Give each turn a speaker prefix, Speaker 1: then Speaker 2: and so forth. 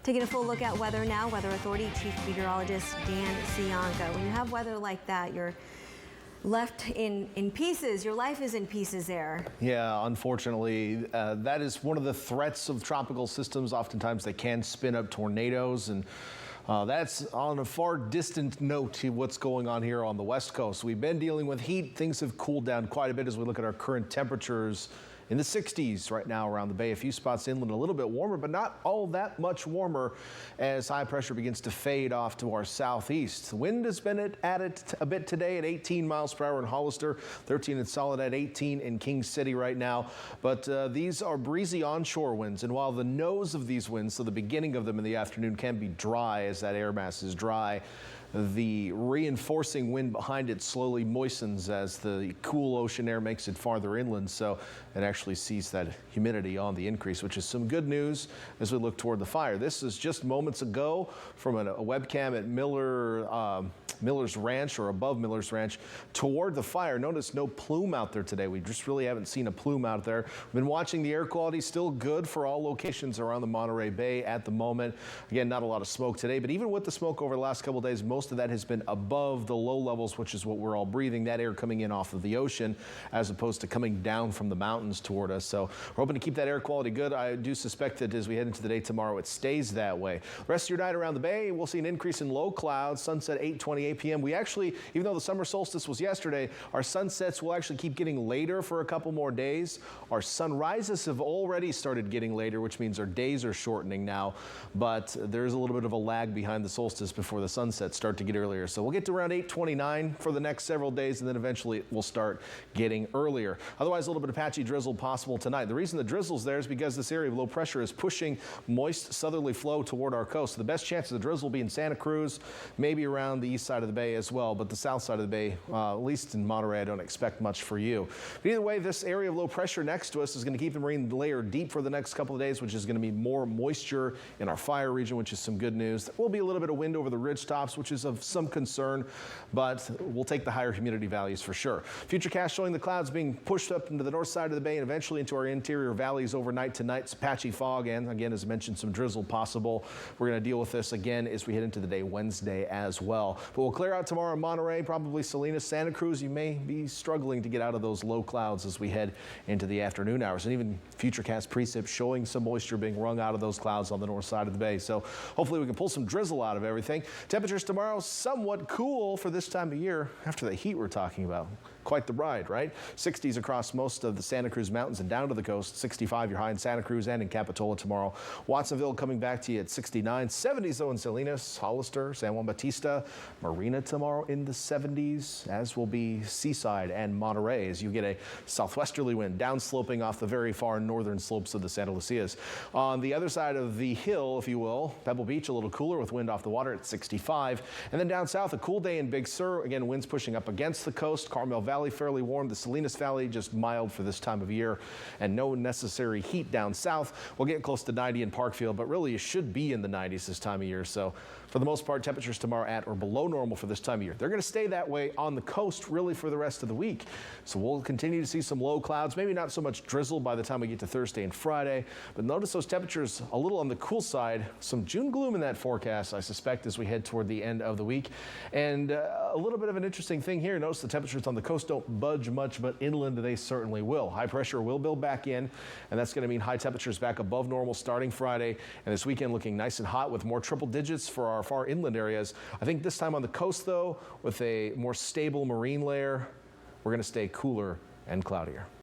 Speaker 1: Taking a full look at weather now, Weather Authority Chief Meteorologist Dan Cianca. When you have weather like that, you're left in pieces. Your life is in pieces there.
Speaker 2: Yeah, unfortunately, that is one of the threats of tropical systems. Oftentimes they can spin up tornadoes, and that's on a far distant note to what's going on here on the West Coast. We've been dealing with heat. Things have cooled down quite a bit as we look at our current temperatures in the 60s right now around the bay. A few spots inland a little bit warmer, but not all that much warmer as high pressure begins to fade off to our southeast. The wind has been at it a bit today at 18 miles per hour in Hollister, 13 and solid at 18 in King City right now. But these are breezy onshore winds, and while the nose of these winds, so the beginning of them in the afternoon, can be dry as that air mass is dry, the reinforcing wind behind it slowly moistens as the cool ocean air makes it farther inland, so it actually sees that humidity on the increase, which is some good news as we look toward the fire. This is just moments ago from a webcam at Miller's Ranch, or above Miller's Ranch, toward the fire. Notice no plume out there today. We just really haven't seen a plume out there. We've been watching the air quality, still good for all locations around the Monterey Bay at the moment. Again, not a lot of smoke today, but even with the smoke over the last couple of days, most of that has been above the low levels, which is what we're all breathing, that air coming in off of the ocean as opposed to coming down from the mountains toward us. So we're hoping to keep that air quality good. I do suspect that as we head into the day tomorrow, it stays that way. The rest of your night around the bay, we'll see an increase in low clouds, sunset 8:28 p.m. We actually, even though the summer solstice was yesterday, our sunsets will actually keep getting later for a couple more days. Our sunrises have already started getting later, which means our days are shortening now, but there's a little bit of a lag behind the solstice before the sunsets start to get earlier. So we'll get to around 8:29 for the next several days, and then eventually it will start getting earlier. Otherwise, a little bit of patchy drizzle possible tonight. The reason the drizzle's there is because this area of low pressure is pushing moist southerly flow toward our coast. So the best chance of the drizzle will be in Santa Cruz, maybe around the east side of the bay as well, but the south side of the bay, at least in Monterey, I don't expect much for you. But either way, this area of low pressure next to us is going to keep the marine layer deep for the next couple of days, which is going to be more moisture in our fire region, which is some good news. There will be a little bit of wind over the ridge tops, which is of some concern, but we'll take the higher humidity values for sure. Futurecast showing the clouds being pushed up into the north side of the bay and eventually into our interior valleys overnight tonight. Some patchy fog and, again, as mentioned, some drizzle possible. We're going to deal with this again as we head into the day Wednesday as well. But we'll clear out tomorrow in Monterey, probably Salinas, Santa Cruz. You may be struggling to get out of those low clouds as we head into the afternoon hours. And even Futurecast precip showing some moisture being wrung out of those clouds on the north side of the bay. So hopefully we can pull some drizzle out of everything. Temperatures tomorrow somewhat cool for this time of year after the heat we're talking about. Quite the ride, right? 60s across most of the Santa Cruz Mountains and down to the coast. 65 your high in Santa Cruz and in Capitola tomorrow. Watsonville coming back to you at 69. 70s though in Salinas, Hollister, San Juan Bautista. Marina tomorrow in the 70s, as will be Seaside and Monterey as you get a southwesterly wind downsloping off the very far northern slopes of the Santa Lucias. On the other side of the hill, if you will, Pebble Beach a little cooler with wind off the water at 65. And then down south, a cool day in Big Sur. Again, winds pushing up against the coast. Carmel Valley fairly warm. The Salinas Valley just mild for this time of year, and no necessary heat down south. We'll get close to 90 in Parkfield, but really you should be in the 90s this time of year. So for the most part, temperatures tomorrow at or below normal for this time of year. They're going to stay that way on the coast really for the rest of the week. So we'll continue to see some low clouds, maybe not so much drizzle by the time we get to Thursday and Friday, but notice those temperatures a little on the cool side. Some June gloom in that forecast, I suspect, as we head toward the end of the week. And a little bit of an interesting thing here. Notice the temperatures on the coast don't budge much, but inland they certainly will. High pressure will build back in, and that's going to mean high temperatures back above normal starting Friday, and this weekend looking nice and hot with more triple digits for our far inland areas. I think this time on the coast, though, with a more stable marine layer, we're going to stay cooler and cloudier.